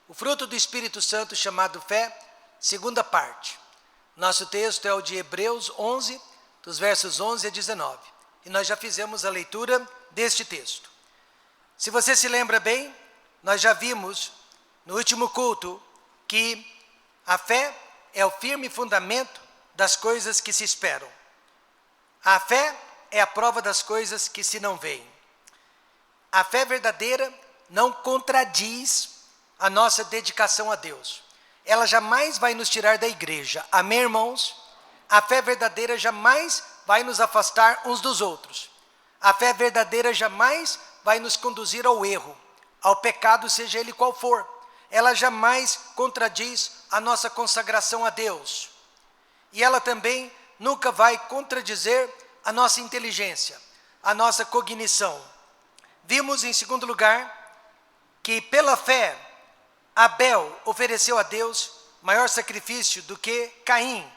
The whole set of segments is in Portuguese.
O fruto do Espírito Santo chamado fé, segunda parte. Nosso texto é o de Hebreus 11, dos versos 11 a 19. E nós já fizemos a leitura deste texto. Se você se lembra bem, nós já vimos no último culto que a fé é o firme fundamento das coisas que se esperam. A fé é a prova das coisas que se não veem. A fé verdadeira não contradiz a nossa dedicação a Deus. Ela jamais vai nos tirar da igreja. Amém, irmãos? A fé verdadeira jamais vai nos afastar uns dos outros. A fé verdadeira jamais vai nos conduzir ao erro, ao pecado, seja ele qual for. Ela jamais contradiz a nossa consagração a Deus. E ela também nunca vai contradizer a nossa inteligência, a nossa cognição. Vimos, em segundo lugar, que pela fé, Abel ofereceu a Deus maior sacrifício do que Caim,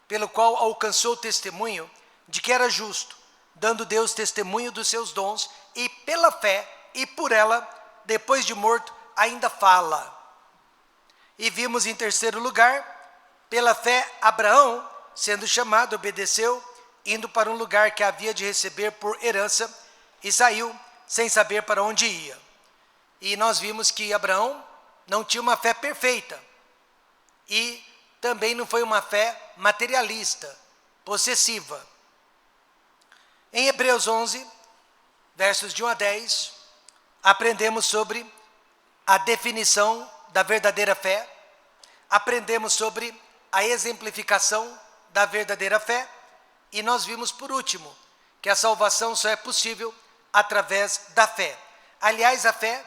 pelo qual alcançou o testemunho de que era justo, dando Deus testemunho dos seus dons, e pela fé, e por ela, depois de morto, ainda fala. E vimos em terceiro lugar, pela fé, Abraão, sendo chamado, obedeceu, indo para um lugar que havia de receber por herança, e saiu sem saber para onde ia. E nós vimos que Abraão não tinha uma fé perfeita, e também não foi uma fé materialista, possessiva. Em Hebreus 11, versos de 1 a 10, aprendemos sobre a definição da verdadeira fé, aprendemos sobre a exemplificação da verdadeira fé, e nós vimos por último que a salvação só é possível através da fé. Aliás, a fé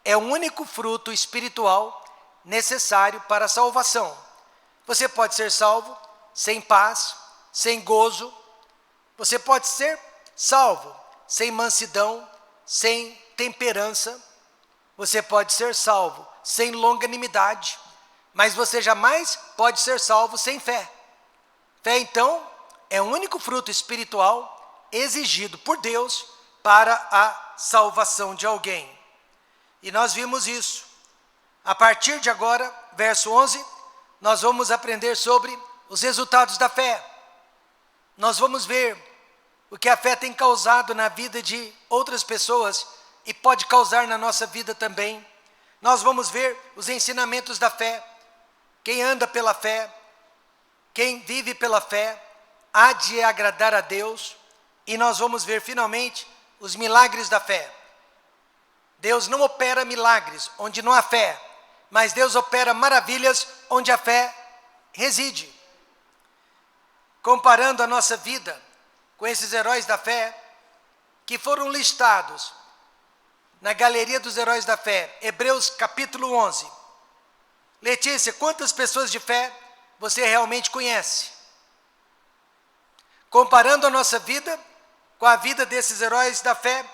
é o único fruto espiritual necessário para a salvação. Você pode ser salvo sem paz, sem gozo. Você pode ser salvo sem mansidão, sem temperança. Você pode ser salvo sem longanimidade. Mas você jamais pode ser salvo sem fé. Fé, então, é o único fruto espiritual exigido por Deus para a salvação de alguém. E nós vimos isso. A partir de agora, verso 11, nós vamos aprender sobre os resultados da fé. Nós vamos ver o que a fé tem causado na vida de outras pessoas e pode causar na nossa vida também. Nós vamos ver os ensinamentos da fé. Quem anda pela fé, quem vive pela fé, há de agradar a Deus. E nós vamos ver finalmente os milagres da fé. Deus não opera milagres onde não há fé, mas Deus opera maravilhas onde a fé reside. Comparando a nossa vida com esses heróis da fé, que foram listados na galeria dos heróis da fé, Hebreus capítulo 11. Letícia, quantas pessoas de fé você realmente conhece? Comparando a nossa vida com a vida desses heróis da fé,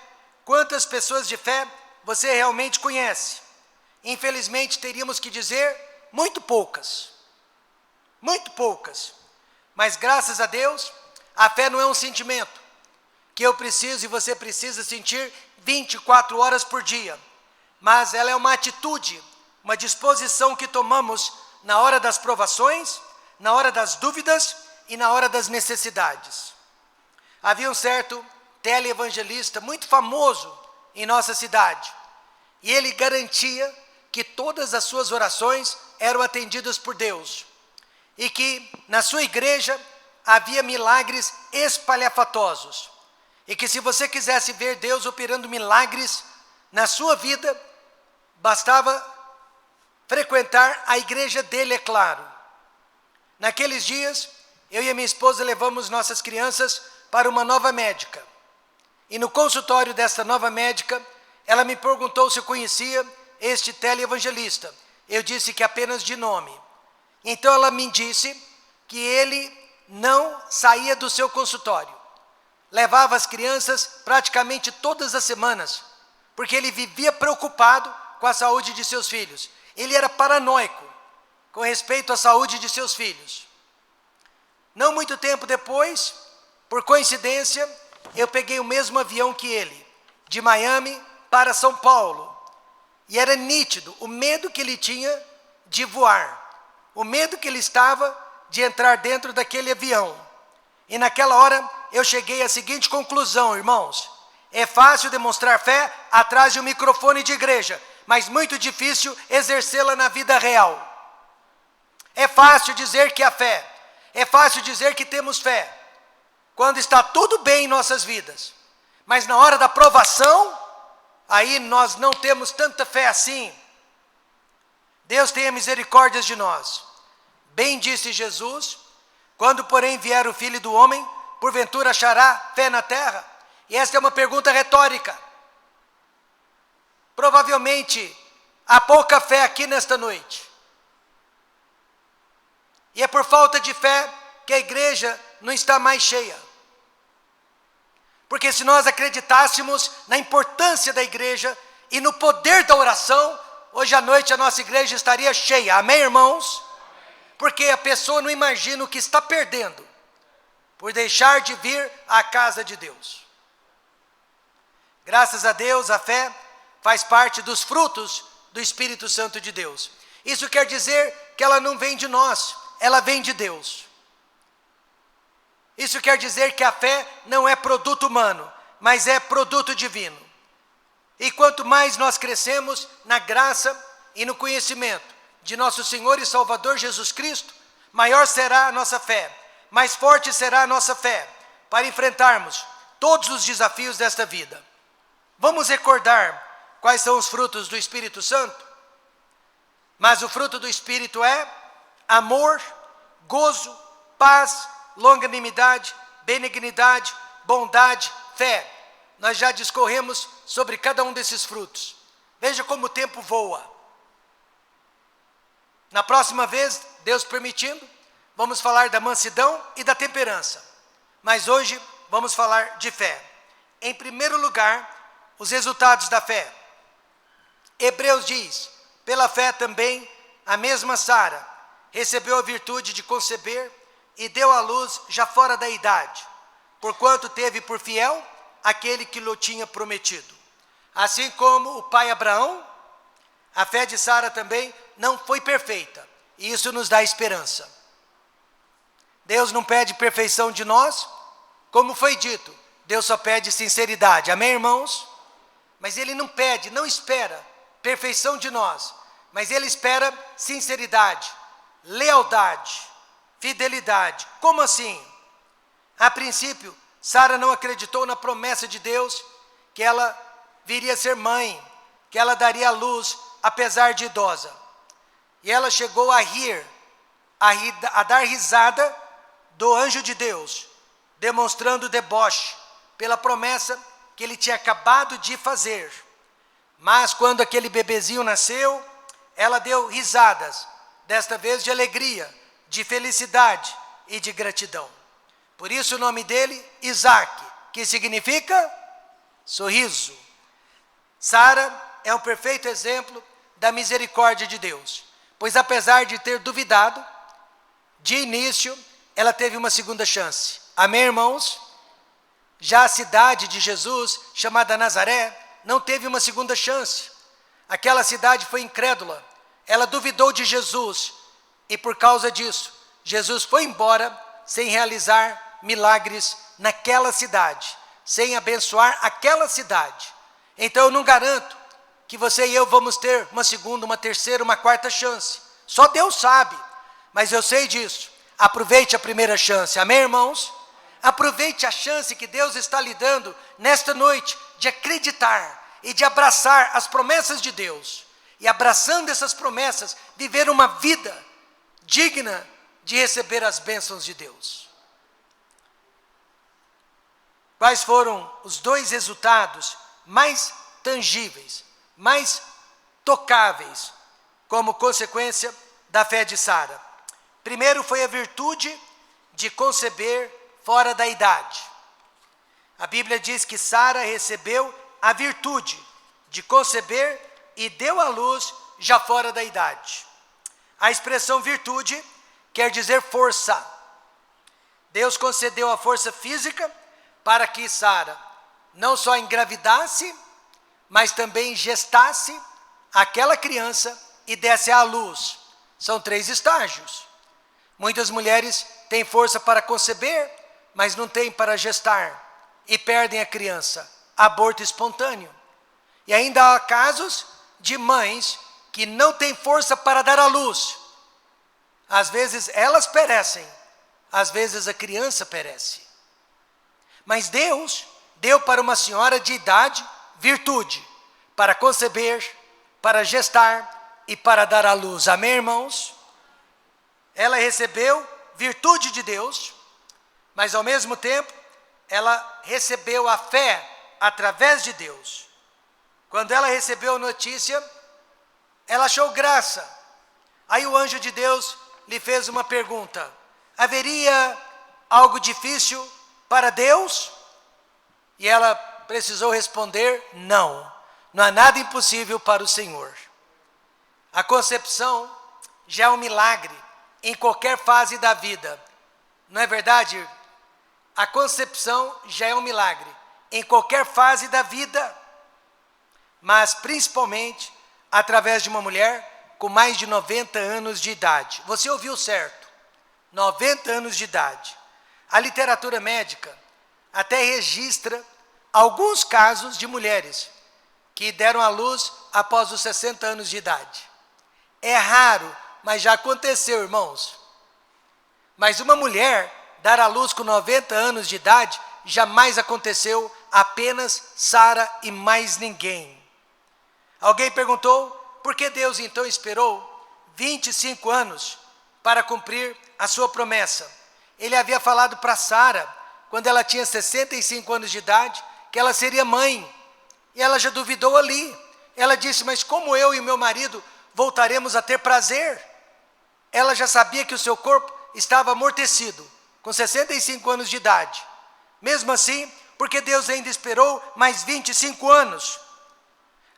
quantas pessoas de fé você realmente conhece? Infelizmente, teríamos que dizer muito poucas. Muito poucas. Mas graças a Deus, a fé não é um sentimento que eu preciso e você precisa sentir 24 horas por dia. Mas ela é uma atitude, uma disposição que tomamos na hora das provações, na hora das dúvidas e na hora das necessidades. Havia um certo teleevangelista muito famoso em nossa cidade, e ele garantia que todas as suas orações eram atendidas por Deus, e que na sua igreja havia milagres espalhafatosos, e que se você quisesse ver Deus operando milagres na sua vida, bastava frequentar a igreja dele, é claro. Naqueles dias, eu e a minha esposa levamos nossas crianças para uma nova médica. E no consultório dessa nova médica, ela me perguntou se eu conhecia este teleevangelista. Eu disse que apenas de nome. Então ela me disse que ele não saía do seu consultório. Levava as crianças praticamente todas as semanas, porque ele vivia preocupado com a saúde de seus filhos. Ele era paranoico com respeito à saúde de seus filhos. Não muito tempo depois, por coincidência, eu peguei o mesmo avião que ele, de Miami para São Paulo. E era nítido o medo que ele tinha de voar, o medo que ele estava de entrar dentro daquele avião. E naquela hora eu cheguei à seguinte conclusão, irmãos: é fácil demonstrar fé atrás de um microfone de igreja, mas muito difícil exercê-la na vida real. É fácil dizer que há fé, é fácil dizer que temos fé, quando está tudo bem em nossas vidas. Mas na hora da provação, aí nós não temos tanta fé assim. Deus tenha misericórdia de nós. Bem disse Jesus: quando porém vier o Filho do Homem, porventura achará fé na terra? E esta é uma pergunta retórica. Provavelmente há pouca fé aqui nesta noite. E é por falta de fé que a igreja não está mais cheia. Porque se nós acreditássemos na importância da igreja e no poder da oração, hoje à noite a nossa igreja estaria cheia. Amém, irmãos? Porque a pessoa não imagina o que está perdendo por deixar de vir à casa de Deus. Graças a Deus, a fé faz parte dos frutos do Espírito Santo de Deus. Isso quer dizer que ela não vem de nós, ela vem de Deus. Isso quer dizer que a fé não é produto humano, mas é produto divino. E quanto mais nós crescemos na graça e no conhecimento de nosso Senhor e Salvador Jesus Cristo, maior será a nossa fé, mais forte será a nossa fé, para enfrentarmos todos os desafios desta vida. Vamos recordar quais são os frutos do Espírito Santo? Mas o fruto do Espírito é amor, gozo, paz, longanimidade, benignidade, bondade, fé. Nós já discorremos sobre cada um desses frutos. Veja como o tempo voa. Na próxima vez, Deus permitindo, vamos falar da mansidão e da temperança. Mas hoje vamos falar de fé. Em primeiro lugar, os resultados da fé. Hebreus diz: pela fé também a mesma Sara recebeu a virtude de conceber e deu à luz já fora da idade, porquanto teve por fiel aquele que lhe tinha prometido. Assim como o pai Abraão, a fé de Sara também não foi perfeita, e isso nos dá esperança. Deus não pede perfeição de nós, como foi dito, Deus só pede sinceridade. Amém, irmãos? Mas Ele não pede, não espera perfeição de nós, mas Ele espera sinceridade, lealdade, fidelidade. Como assim? A princípio, Sara não acreditou na promessa de Deus que ela viria a ser mãe, que ela daria à luz, apesar de idosa. E ela chegou a dar risada do anjo de Deus, demonstrando deboche pela promessa que ele tinha acabado de fazer. Mas quando aquele bebezinho nasceu, ela deu risadas, desta vez de alegria, de felicidade e de gratidão. Por isso o nome dele, Isaac, que significa sorriso. Sara é um perfeito exemplo da misericórdia de Deus, pois apesar de ter duvidado, de início, ela teve uma segunda chance. Amém, irmãos? Já a cidade de Jesus, chamada Nazaré, não teve uma segunda chance. Aquela cidade foi incrédula, ela duvidou de Jesus, e por causa disso, Jesus foi embora sem realizar milagres naquela cidade, sem abençoar aquela cidade. Então eu não garanto que você e eu vamos ter uma segunda, uma terceira, uma quarta chance. Só Deus sabe, mas eu sei disso. Aproveite a primeira chance, amém, irmãos? Aproveite a chance que Deus está lhe dando nesta noite de acreditar e de abraçar as promessas de Deus. E abraçando essas promessas, viver uma vida digna de receber as bênçãos de Deus. Quais foram os dois resultados mais tangíveis, mais tocáveis, como consequência da fé de Sara? Primeiro foi a virtude de conceber fora da idade. A Bíblia diz que Sara recebeu a virtude de conceber e deu à luz já fora da idade. A expressão virtude quer dizer força. Deus concedeu a força física para que Sara não só engravidasse, mas também gestasse aquela criança e desse à luz. São 3 estágios. Muitas mulheres têm força para conceber, mas não têm para gestar e perdem a criança. Aborto espontâneo. E ainda há casos de mães que não têm força para dar à luz. Às vezes elas perecem, às vezes a criança perece. Mas Deus deu para uma senhora de idade virtude para conceber, para gestar e para dar à luz. Amém, irmãos? Ela recebeu virtude de Deus, mas ao mesmo tempo ela recebeu a fé através de Deus. Quando ela recebeu a notícia, ela achou graça. Aí o anjo de Deus lhe fez uma pergunta: haveria algo difícil para Deus? E ela precisou responder: não, não há nada impossível para o Senhor. A concepção já é um milagre em qualquer fase da vida. Não é verdade? A concepção já é um milagre em qualquer fase da vida, mas principalmente através de uma mulher com mais de 90 anos de idade. Você ouviu certo, 90 anos de idade. A literatura médica até registra alguns casos de mulheres que deram à luz após os 60 anos de idade. É raro, mas já aconteceu, irmãos. Mas uma mulher dar à luz com 90 anos de idade jamais aconteceu, apenas Sara e mais ninguém. Alguém perguntou, por que Deus então esperou 25 anos para cumprir a sua promessa? Ele havia falado para Sara, quando ela tinha 65 anos de idade, que ela seria mãe. E ela já duvidou ali. Ela disse, mas como eu e meu marido voltaremos a ter prazer? Ela já sabia que o seu corpo estava amortecido, com 65 anos de idade. Mesmo assim, porque Deus ainda esperou mais 25 anos.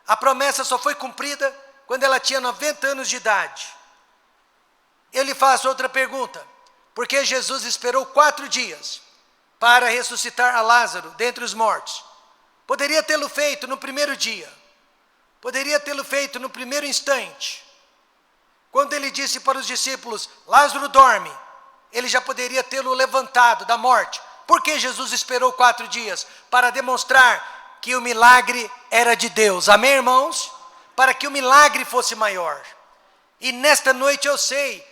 A promessa só foi cumprida quando ela tinha 90 anos de idade. Eu lhe faço outra pergunta. Por que Jesus esperou 4 dias para ressuscitar a Lázaro dentre os mortos? Poderia tê-lo feito no primeiro dia. Poderia tê-lo feito no primeiro instante. Quando ele disse para os discípulos, Lázaro dorme, ele já poderia tê-lo levantado da morte. Por que Jesus esperou 4 dias? Para demonstrar que o milagre era de Deus. Amém, irmãos? Para que o milagre fosse maior. E nesta noite eu sei,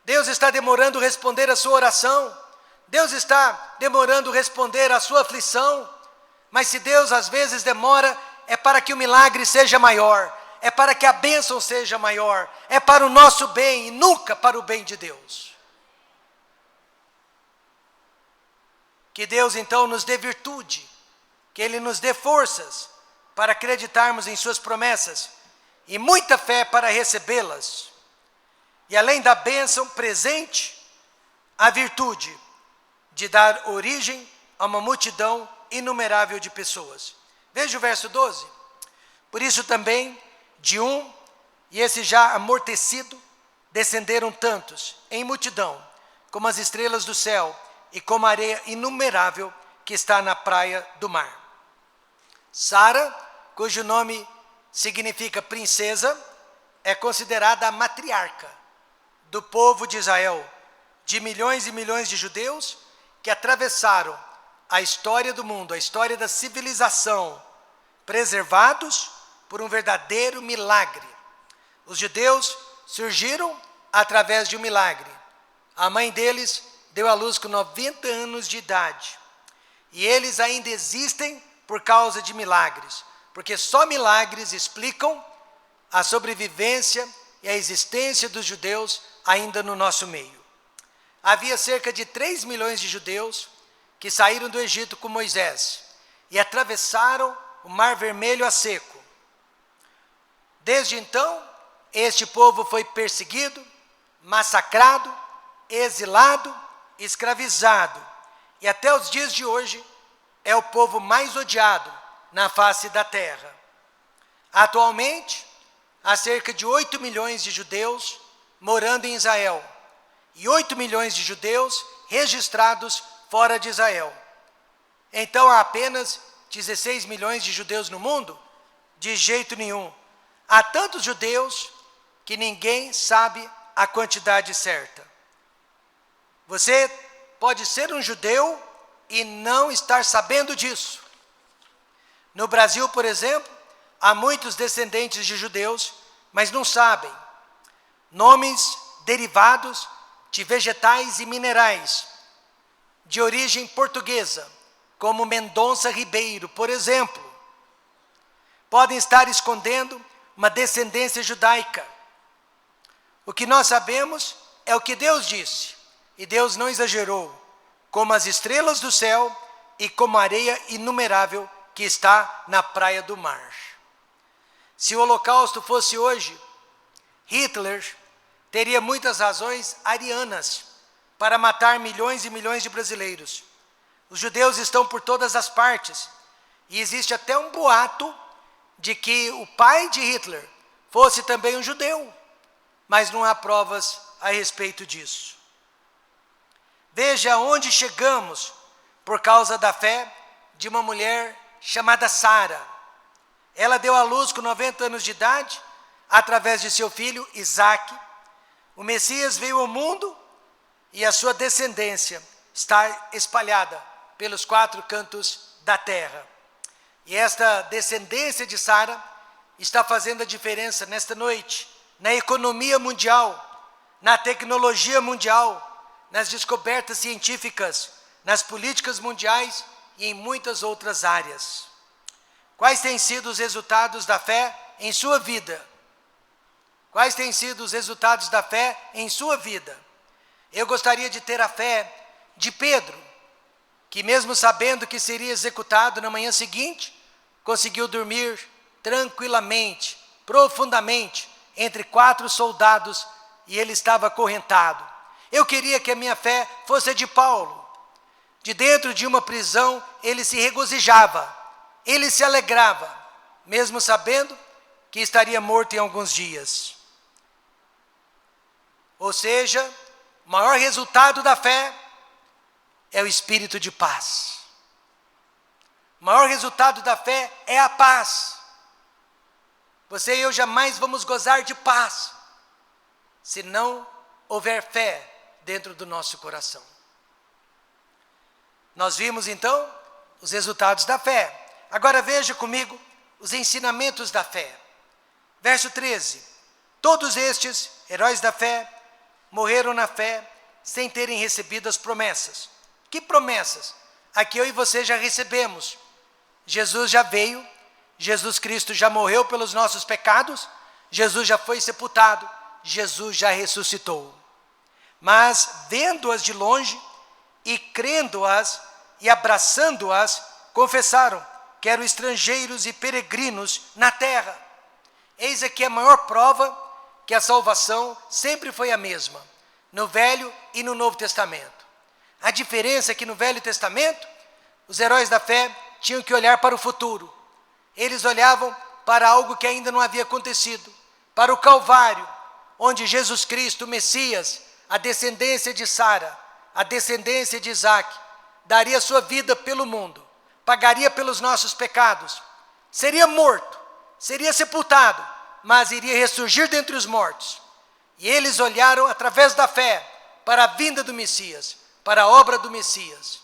Deus está demorando responder a sua oração. Deus está demorando responder a sua aflição. Mas se Deus às vezes demora, é para que o milagre seja maior. É para que a bênção seja maior. É para o nosso bem e nunca para o bem de Deus. Que Deus então nos dê virtude. Que Ele nos dê forças para acreditarmos em suas promessas. E muita fé para recebê-las. E além da bênção presente, a virtude de dar origem a uma multidão inumerável de pessoas. Veja o verso 12. Por isso também, de um, e esse já amortecido, descenderam tantos, em multidão, como as estrelas do céu, e como a areia inumerável que está na praia do mar. Sara, cujo nome significa princesa, é considerada a matriarca do povo de Israel, de milhões e milhões de judeus que atravessaram a história do mundo, a história da civilização, preservados por um verdadeiro milagre. Os judeus surgiram através de um milagre. A mãe deles deu à luz com 90 anos de idade. E eles ainda existem por causa de milagres, porque só milagres explicam a sobrevivência e a existência dos judeus ainda no nosso meio. Havia cerca de 3 milhões de judeus que saíram do Egito com Moisés e atravessaram o Mar Vermelho a seco. Desde então, este povo foi perseguido, massacrado, exilado, escravizado, e até os dias de hoje é o povo mais odiado na face da terra. Atualmente, há cerca de 8 milhões de judeus morando em Israel e 8 milhões de judeus registrados fora de Israel. Então há apenas 16 milhões de judeus no mundo? De jeito nenhum. Há tantos judeus que ninguém sabe a quantidade certa. Você pode ser um judeu e não estar sabendo disso. No Brasil, por exemplo, há muitos descendentes de judeus, mas não sabem nomes derivados de vegetais e minerais de origem portuguesa, como Mendonça Ribeiro, por exemplo. Podem estar escondendo uma descendência judaica. O que nós sabemos é o que Deus disse, e Deus não exagerou, como as estrelas do céu e como a areia inumerável que está na praia do mar. Se o Holocausto fosse hoje, Hitler teria muitas razões arianas para matar milhões e milhões de brasileiros. Os judeus estão por todas as partes, e existe até um boato de que o pai de Hitler fosse também um judeu, mas não há provas a respeito disso. Veja onde chegamos por causa da fé de uma mulher chamada Sara. Ela deu à luz com 90 anos de idade, através de seu filho Isaque. O Messias veio ao mundo e a sua descendência está espalhada pelos 4 cantos da terra. E esta descendência de Sara está fazendo a diferença nesta noite, na economia mundial, na tecnologia mundial, nas descobertas científicas, nas políticas mundiais e em muitas outras áreas. Quais têm sido os resultados da fé em sua vida? Quais têm sido os resultados da fé em sua vida? Eu gostaria de ter a fé de Pedro, que mesmo sabendo que seria executado na manhã seguinte, conseguiu dormir tranquilamente, profundamente, entre 4 soldados, e ele estava acorrentado. Eu queria que a minha fé fosse a de Paulo. De dentro de uma prisão, ele se regozijava, ele se alegrava, mesmo sabendo que estaria morto em alguns dias. Ou seja, o maior resultado da fé é o espírito de paz. O maior resultado da fé é a paz. Você e eu jamais vamos gozar de paz se não houver fé dentro do nosso coração. Nós vimos então os resultados da fé. Agora veja comigo os ensinamentos da fé. Verso 13. Todos estes heróis da fé morreram na fé sem terem recebido as promessas. Que promessas? A que eu e você já recebemos. Jesus já veio, Jesus Cristo já morreu pelos nossos pecados, Jesus já foi sepultado, Jesus já ressuscitou. Mas vendo-as de longe e crendo-as e abraçando-as, confessaram que eram estrangeiros e peregrinos na terra. Eis aqui a maior prova que a salvação sempre foi a mesma, no Velho e no Novo Testamento. A diferença é que no Velho Testamento, os heróis da fé tinham que olhar para o futuro. Eles olhavam para algo que ainda não havia acontecido, para o Calvário, onde Jesus Cristo, o Messias, a descendência de Sara, a descendência de Isaque, daria sua vida pelo mundo, pagaria pelos nossos pecados, seria morto, seria sepultado, mas iria ressurgir dentre os mortos. E eles olharam através da fé para a vinda do Messias, para a obra do Messias.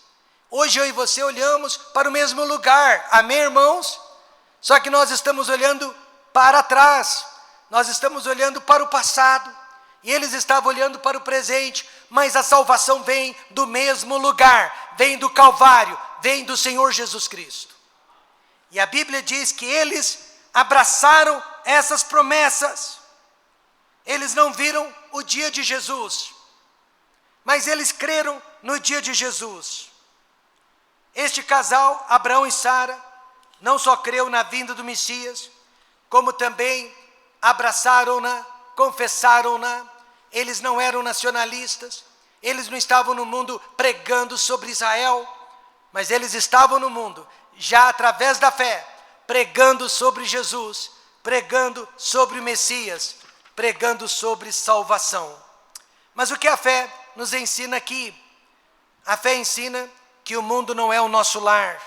Hoje eu e você olhamos para o mesmo lugar, amém, irmãos? Só que nós estamos olhando para trás, nós estamos olhando para o passado, e eles estavam olhando para o presente, mas a salvação vem do mesmo lugar, vem do Calvário, vem do Senhor Jesus Cristo. E a Bíblia diz que eles abraçaram essas promessas. Eles não viram o dia de Jesus, mas eles creram no dia de Jesus. Este casal, Abraão e Sara, não só creu na vinda do Messias, como também abraçaram-na, confessaram-na. Eles não eram nacionalistas, eles não estavam no mundo pregando sobre Israel, mas eles estavam no mundo, já através da fé, pregando sobre Jesus, pregando sobre o Messias, pregando sobre salvação. Mas o que a fé nos ensina aqui? A fé ensina que o mundo não é o nosso lar,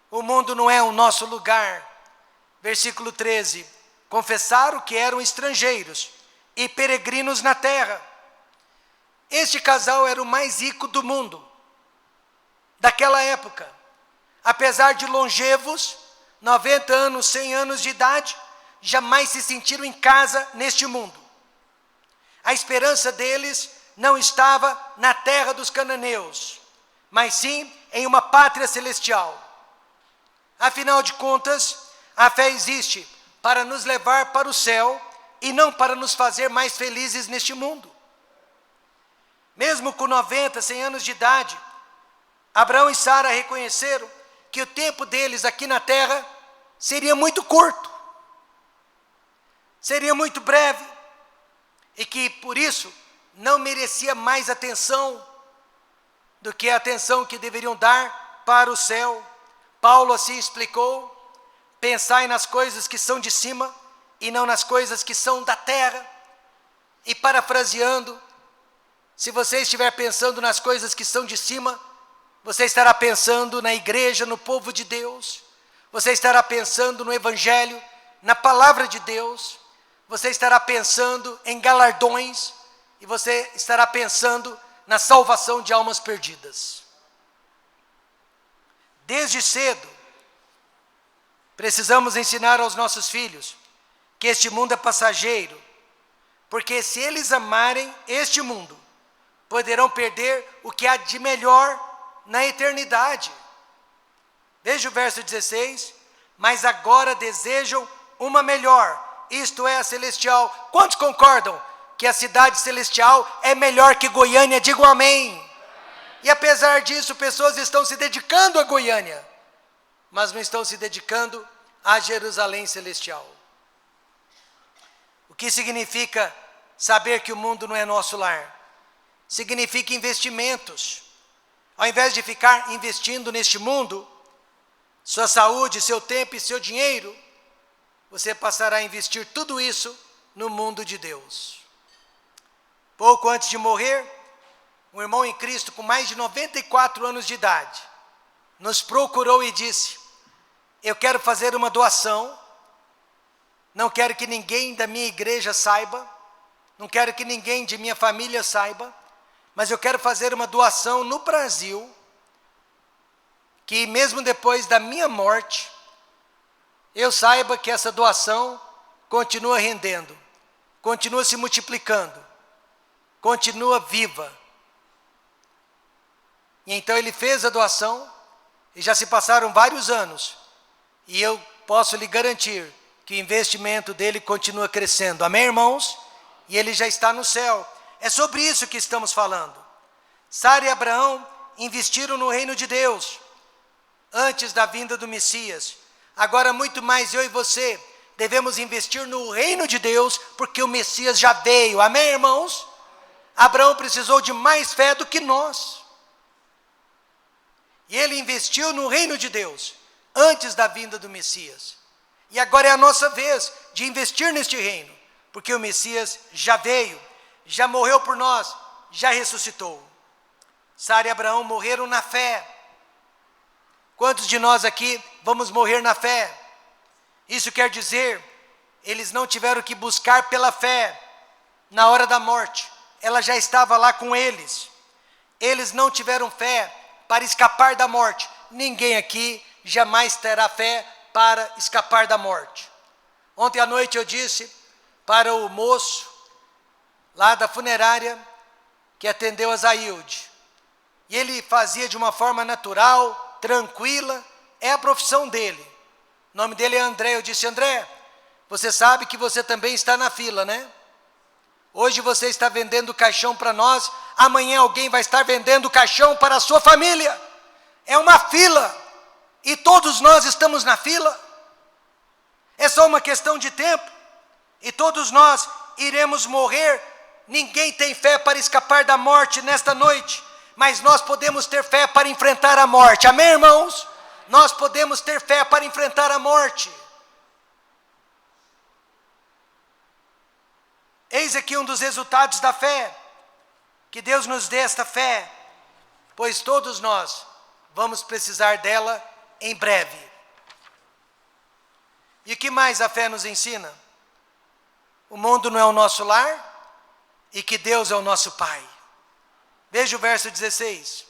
o mundo não é o nosso lugar. Versículo 13, confessaram que eram estrangeiros e peregrinos na terra. Este casal era o mais rico do mundo, daquela época. Apesar de longevos, 90 anos, 100 anos de idade, jamais se sentiram em casa neste mundo. A esperança deles não estava na terra dos cananeus, mas sim em uma pátria celestial. Afinal de contas, a fé existe para nos levar para o céu e não para nos fazer mais felizes neste mundo. Mesmo com 90, 100 anos de idade, Abraão e Sara reconheceram que o tempo deles aqui na terra seria muito curto, seria muito breve, e que por isso não merecia mais atenção do que a atenção que deveriam dar para o céu. Paulo assim explicou: pensai nas coisas que são de cima e não nas coisas que são da terra. E parafraseando, se você estiver pensando nas coisas que são de cima, você estará pensando na igreja, no povo de Deus. Você estará pensando no evangelho, na palavra de Deus. Você estará pensando em galardões e você estará pensando na salvação de almas perdidas. Desde cedo, precisamos ensinar aos nossos filhos que este mundo é passageiro, porque se eles amarem este mundo, poderão perder o que há de melhor na eternidade. Veja o verso 16: mas agora desejam uma melhor, isto é, a celestial. Quantos concordam que a cidade celestial é melhor que Goiânia? Digam amém. E apesar disso, pessoas estão se dedicando a Goiânia, mas não estão se dedicando a Jerusalém celestial. O que significa saber que o mundo não é nosso lar? Significa investimentos. Ao invés de ficar investindo neste mundo, sua saúde, seu tempo e seu dinheiro, você passará a investir tudo isso no mundo de Deus. Pouco antes de morrer, um irmão em Cristo com mais de 94 anos de idade nos procurou e disse: eu quero fazer uma doação, não quero que ninguém da minha igreja saiba, não quero que ninguém de minha família saiba, mas eu quero fazer uma doação no Brasil, que mesmo depois da minha morte, eu saiba que essa doação continua rendendo, continua se multiplicando, continua viva. E então ele fez a doação, e já se passaram vários anos, e eu posso lhe garantir que o investimento dele continua crescendo. Amém, irmãos? E ele já está no céu. É sobre isso que estamos falando. Sara e Abraão investiram no reino de Deus antes da vinda do Messias. Agora, muito mais eu e você devemos investir no reino de Deus, porque o Messias já veio. Amém, irmãos? Abraão precisou de mais fé do que nós. E ele investiu no reino de Deus antes da vinda do Messias. E agora é a nossa vez de investir neste reino, porque o Messias já veio, já morreu por nós, já ressuscitou. Sara e Abraão morreram na fé. Quantos de nós aqui vamos morrer na fé? Isso quer dizer, eles não tiveram que buscar pela fé na hora da morte, ela já estava lá com eles. Eles não tiveram fé para escapar da morte. Ninguém aqui jamais terá fé para escapar da morte. Ontem à noite eu disse para o moço lá da funerária que atendeu a Zailde, e ele fazia de uma forma natural, tranquila, é a profissão dele. O nome dele é André. Eu disse: André, você sabe que você também está na fila, né? Hoje você está vendendo caixão para nós, amanhã alguém vai estar vendendo caixão para a sua família. É uma fila, e todos nós estamos na fila. É só uma questão de tempo, e todos nós iremos morrer. Ninguém tem fé para escapar da morte nesta noite, mas nós podemos ter fé para enfrentar a morte. Amém, irmãos? Nós podemos ter fé para enfrentar a morte. Eis aqui um dos resultados da fé. Que Deus nos dê esta fé, pois todos nós vamos precisar dela em breve. E o que mais a fé nos ensina? o mundo não é o nosso lar e que Deus é o nosso Pai. Veja o verso 16.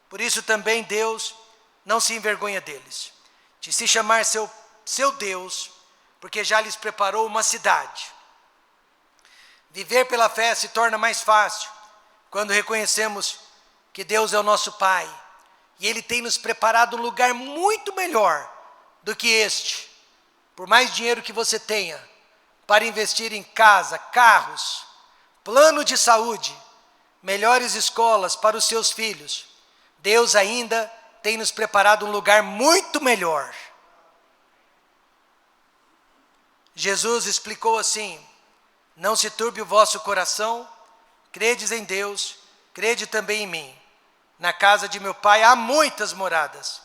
Por isso também Deus não se envergonha deles, de se chamar seu Deus, porque já lhes preparou uma cidade. Viver pela fé se torna mais fácil quando reconhecemos que Deus é o nosso Pai e Ele tem nos preparado um lugar muito melhor do que este. Por mais dinheiro que você tenha para investir em casa, carros, plano de saúde, melhores escolas para os seus filhos, Deus ainda tem nos preparado um lugar muito melhor. Jesus explicou assim: não se turbe o vosso coração, credes em Deus, crede também em mim. Na casa de meu Pai há muitas moradas,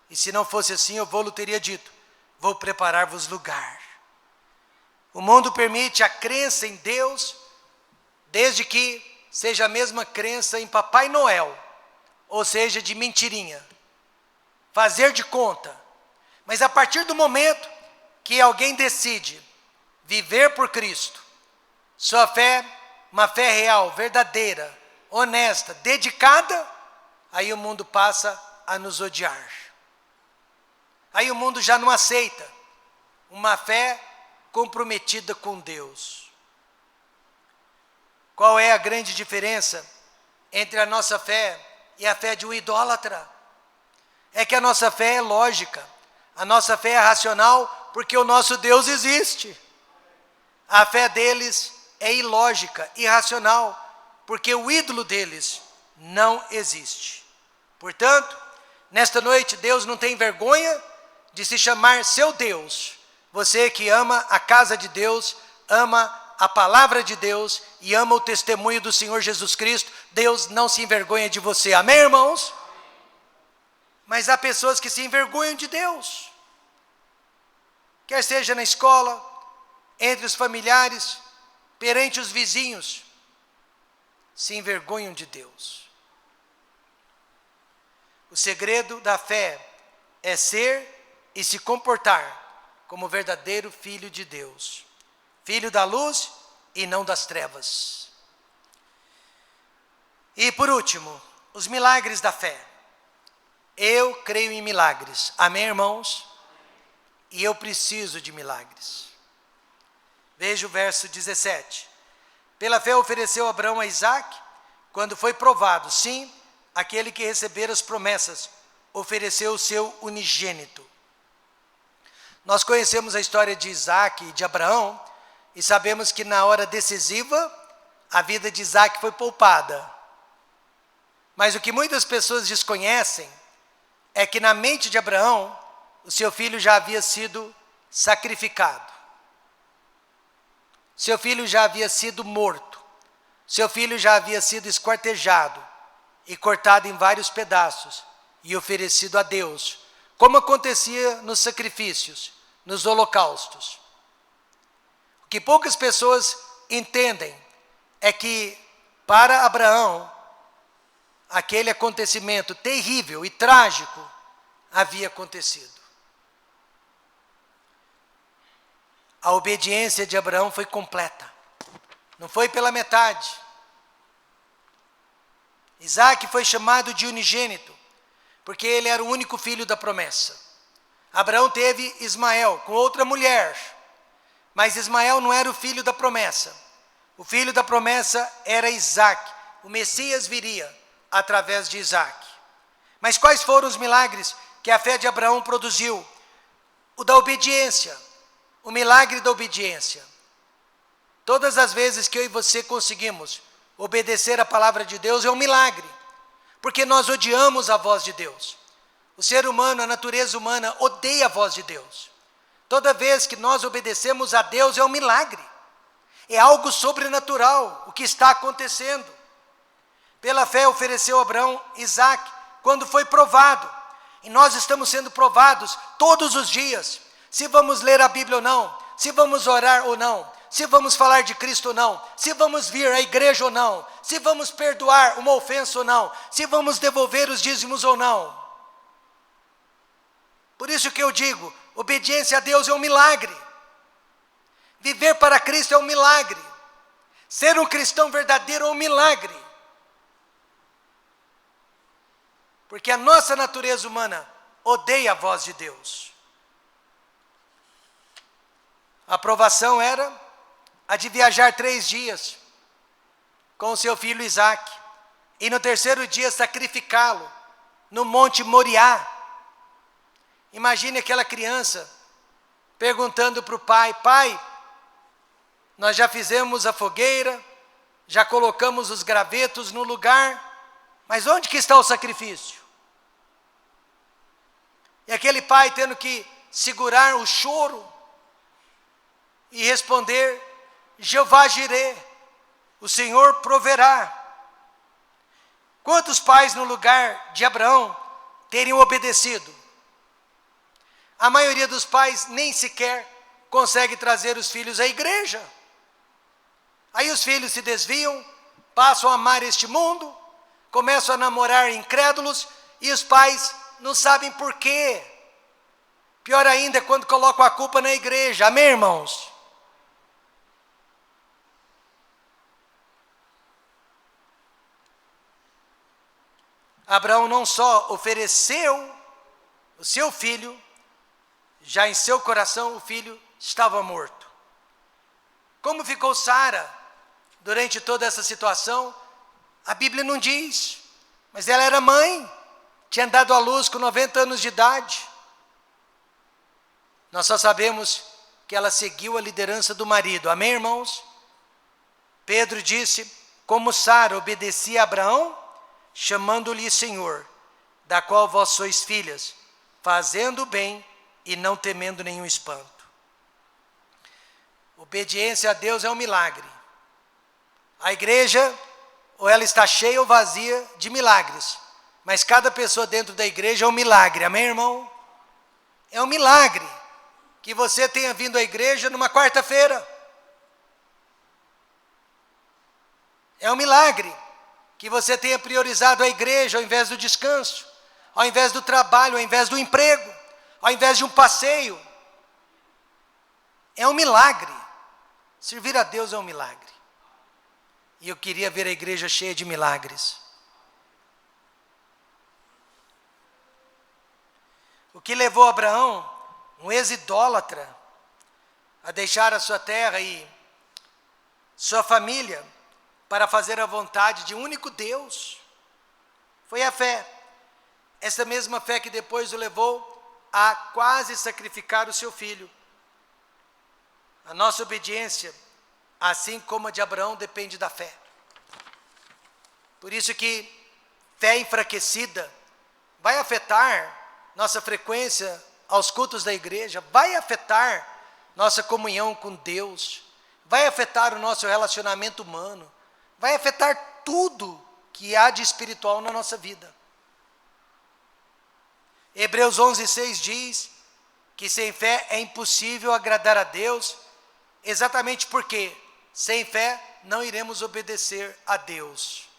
e se não fosse assim eu vou-lhe teria dito, vou preparar-vos lugar. O mundo permite a crença em Deus, desde que seja a mesma crença em Papai Noel, ou seja, de mentirinha, fazer de conta. Mas a partir do momento que alguém decide viver por Cristo, sua fé, uma fé real, verdadeira, honesta, dedicada, aí o mundo passa a nos odiar. Aí o mundo já não aceita uma fé comprometida com Deus. Qual é a grande diferença entre a nossa fé e a fé de um idólatra? É que a nossa fé é lógica, a nossa fé é racional, porque o nosso Deus existe. A fé deles é ilógica, irracional, porque o ídolo deles não existe. Portanto, nesta noite, Deus não tem vergonha de se chamar seu Deus. Você que ama a casa de Deus, ama a palavra de Deus e ama o testemunho do Senhor Jesus Cristo, Deus não se envergonha de você. Amém, irmãos? Mas há pessoas que se envergonham de Deus. Quer seja na escola, entre os familiares, perante os vizinhos, se envergonham de Deus. O segredo da fé é ser e se comportar como verdadeiro filho de Deus, filho da luz e não das trevas. E por último, os milagres da fé. Eu creio em milagres, amém, irmãos? E eu preciso de milagres. Veja o verso 17. Pela fé ofereceu Abraão a Isaque, quando foi provado, sim, aquele que recebera as promessas, ofereceu o seu unigênito. Nós conhecemos a história de Isaque e de Abraão, e sabemos que na hora decisiva, a vida de Isaque foi poupada. Mas o que muitas pessoas desconhecem, é que na mente de Abraão, o seu filho já havia sido sacrificado. Seu filho já havia sido morto. Seu filho já havia sido esquartejado e cortado em vários pedaços e oferecido a Deus, como acontecia nos sacrifícios, nos holocaustos. O que poucas pessoas entendem é que para Abraão, aquele acontecimento terrível e trágico havia acontecido. A obediência de Abraão foi completa, não foi pela metade. Isaque foi chamado de unigênito, porque ele era o único filho da promessa. Abraão teve Ismael com outra mulher, mas Ismael não era o filho da promessa. O filho da promessa era Isaque, o Messias viria através de Isaque. Mas quais foram os milagres que a fé de Abraão produziu? O da obediência, o milagre da obediência. Todas as vezes que eu e você conseguimos obedecer a palavra de Deus é um milagre, porque nós odiamos a voz de Deus. O ser humano, a natureza humana, odeia a voz de Deus. Toda vez que nós obedecemos a Deus é um milagre, é algo sobrenatural o que está acontecendo. Pela fé ofereceu Abraão Isaque quando foi provado, e nós estamos sendo provados todos os dias, se vamos ler a Bíblia ou não, se vamos orar ou não, se vamos falar de Cristo ou não, se vamos vir à igreja ou não, se vamos perdoar uma ofensa ou não, se vamos devolver os dízimos ou não. Por isso que eu digo, obediência a Deus é um milagre. Viver para Cristo é um milagre. Ser um cristão verdadeiro é um milagre. Porque a nossa natureza humana odeia a voz de Deus. A aprovação era a de viajar 3 dias com o seu filho Isaque, e no 3º dia sacrificá-lo no Monte Moriá. Imagine aquela criança perguntando para o pai: pai, nós já fizemos a fogueira, já colocamos os gravetos no lugar, mas onde que está o sacrifício? E aquele pai tendo que segurar o choro e responder: Jeová Jirê, o Senhor proverá. Quantos pais no lugar de Abraão teriam obedecido? A maioria dos pais nem sequer consegue trazer os filhos à igreja. Aí os filhos se desviam, passam a amar este mundo, começam a namorar incrédulos, e os pais não sabem por quê. Pior ainda é quando colocam a culpa na igreja. Amém, irmãos? Abraão não só ofereceu o seu filho, já em seu coração o filho estava morto. Como ficou Sara durante toda essa situação? A Bíblia não diz, mas ela era mãe, tinha dado à luz com 90 anos de idade. Nós só sabemos que ela seguiu a liderança do marido. Amém, irmãos? Pedro disse: como Sara obedecia a Abraão, chamando-lhe Senhor, da qual vós sois filhas, fazendo o bem e não temendo nenhum espanto. Obediência a Deus é um milagre. A igreja, ou ela está cheia ou vazia de milagres, mas cada pessoa dentro da igreja é um milagre. Amém, irmão? É um milagre que você tenha vindo à igreja numa quarta-feira. É um milagre que você tenha priorizado a igreja ao invés do descanso, ao invés do trabalho, ao invés do emprego, ao invés de um passeio. É um milagre. Servir a Deus é um milagre. E eu queria ver a igreja cheia de milagres. O que levou Abraão, um ex-idólatra, a deixar a sua terra e sua família para fazer a vontade de um único Deus, foi a fé. Essa mesma fé que depois o levou a quase sacrificar o seu filho. A nossa obediência, assim como a de Abraão, depende da fé. Por isso que fé enfraquecida vai afetar nossa frequência aos cultos da igreja, vai afetar nossa comunhão com Deus, vai afetar o nosso relacionamento humano, vai afetar tudo que há de espiritual na nossa vida. Hebreus 11:6 diz que sem fé é impossível agradar a Deus, exatamente porque sem fé não iremos obedecer a Deus.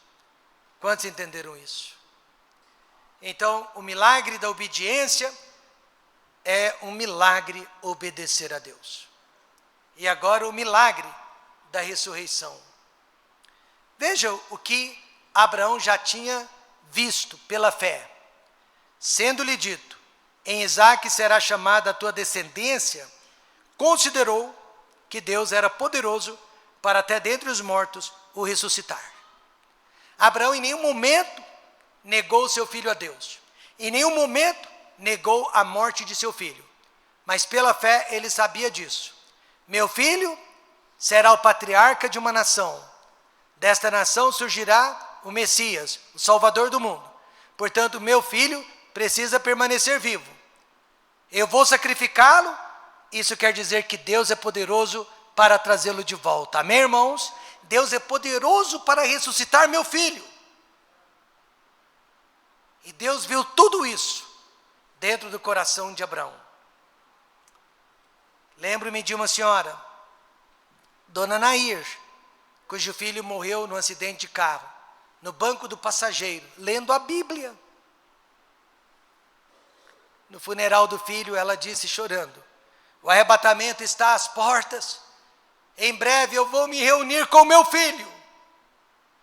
Quantos entenderam isso? Então, o milagre da obediência é um milagre obedecer a Deus. E agora o milagre da ressurreição. Veja o que Abraão já tinha visto pela fé. Sendo-lhe dito: em Isaque será chamada a tua descendência, considerou que Deus era poderoso para até dentre os mortos o ressuscitar. Abraão em nenhum momento negou seu filho a Deus. Em nenhum momento negou a morte de seu filho. Mas pela fé ele sabia disso. Meu filho será o patriarca de uma nação. Desta nação surgirá o Messias, o Salvador do mundo. Portanto, meu filho precisa permanecer vivo. Eu vou sacrificá-lo. Isso quer dizer que Deus é poderoso para trazê-lo de volta. Amém, irmãos? Deus é poderoso para ressuscitar meu filho. E Deus viu tudo isso dentro do coração de Abraão. Lembro-me de uma senhora, Dona Nair, cujo filho morreu num acidente de carro, no banco do passageiro, lendo a Bíblia. No funeral do filho, ela disse chorando: o arrebatamento está às portas, Em breve eu vou me reunir com meu filho,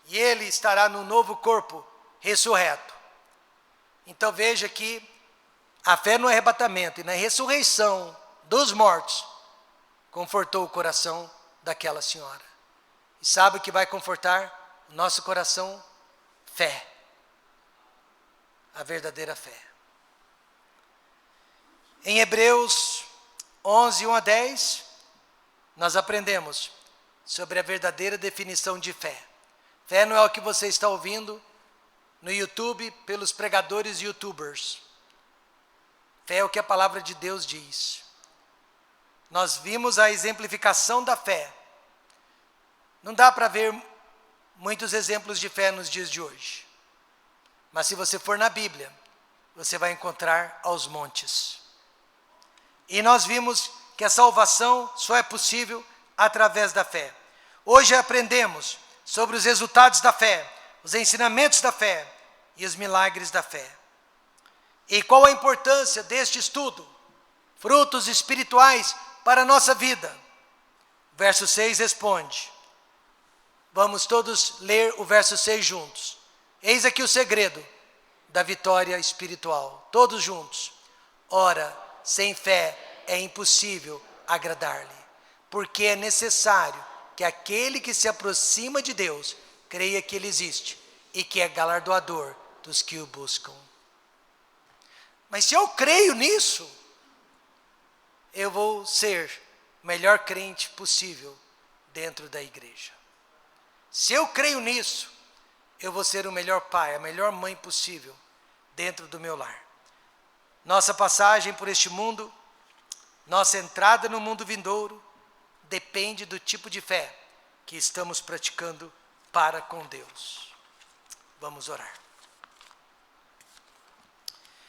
e ele estará no novo corpo ressurreto. Então veja que a fé no arrebatamento e na ressurreição dos mortos confortou o coração daquela senhora. E sabe o que vai confortar o nosso coração? Fé. A verdadeira fé. Em Hebreus 11, 1 a 10, nós aprendemos sobre a verdadeira definição de fé. Fé não é o que você está ouvindo no YouTube pelos pregadores e youtubers. Fé é o que a palavra de Deus diz. Nós vimos a exemplificação da fé. Não dá para ver muitos exemplos de fé nos dias de hoje. Mas se você for na Bíblia, você vai encontrar aos montes. E nós vimos que a salvação só é possível através da fé. Hoje aprendemos sobre os resultados da fé, os ensinamentos da fé e os milagres da fé. E qual a importância deste estudo? Frutos espirituais para a nossa vida. Verso 6 responde. Vamos todos ler o verso 6 juntos. Eis aqui o segredo da vitória espiritual. Todos juntos. Ora, sem fé é impossível agradar-lhe, porque é necessário que aquele que se aproxima de Deus creia que Ele existe e que é galardoador dos que o buscam. Mas se eu creio nisso, eu vou ser o melhor crente possível dentro da igreja. Se eu creio nisso, eu vou ser o melhor pai, a melhor mãe possível dentro do meu lar. Nossa passagem por este mundo, nossa entrada no mundo vindouro, depende do tipo de fé que estamos praticando para com Deus. Vamos orar.